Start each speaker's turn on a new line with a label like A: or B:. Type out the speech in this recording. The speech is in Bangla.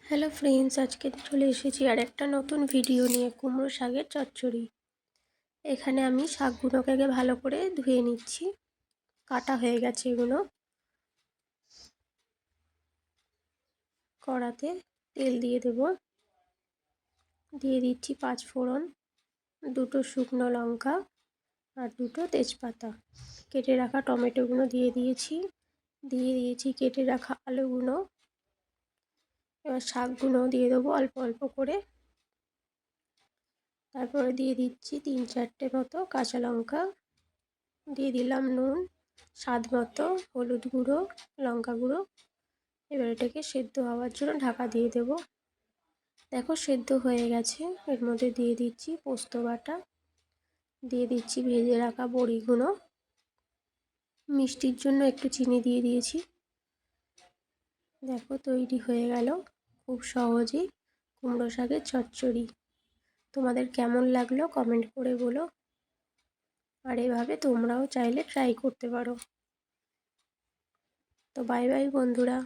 A: হ্যালো ফ্রেন্ডস, আজকে চলে এসেছি আর একটা নতুন ভিডিও নিয়ে। কুমড়ো শাকের চচ্চড়ি। এখানে আমি শাকগুলোকে আগে ভালো করে ধুয়ে নিচ্ছি। কাটা হয়ে গেছে এগুলো। কড়াতে তেল দিয়ে দেব। দিয়ে দিচ্ছি 5 ফোড়ন, 2টো শুকনো লঙ্কা আর 2টো তেজপাতা। কেটে রাখা টমেটোগুলো দিয়ে দিয়েছি কেটে রাখা আলুগুলো। এবার শাকগুলো দিয়ে দেবো অল্প অল্প করে। তারপরে দিয়ে দিচ্ছি 3-4টে মতো কাঁচা লঙ্কা। দিয়ে দিলাম নুন, স্বাদ মতো হলুদ গুঁড়ো, লঙ্কা গুঁড়ো। এবার এটাকে সেদ্ধ হওয়ার জন্য ঢাকা দিয়ে দেব। দেখো সেদ্ধ হয়ে গেছে। এর মধ্যে দিয়ে দিচ্ছি পোস্ত বাটা, দিয়ে দিচ্ছি ভেজে রাখা বড়িগুলো। মিষ্টির জন্য একটু চিনি দিয়ে দিয়েছি। দেখো তৈরি হয়ে গেল খুব সহজেই কুমড়ো শাকের চচ্চড়ি। তোমাদের কেমন লাগলো কমেন্ট করে বলো। আর এভাবে তোমরাও চাইলে ট্রাই করতে পারো। তো বাই বাই বন্ধুরা।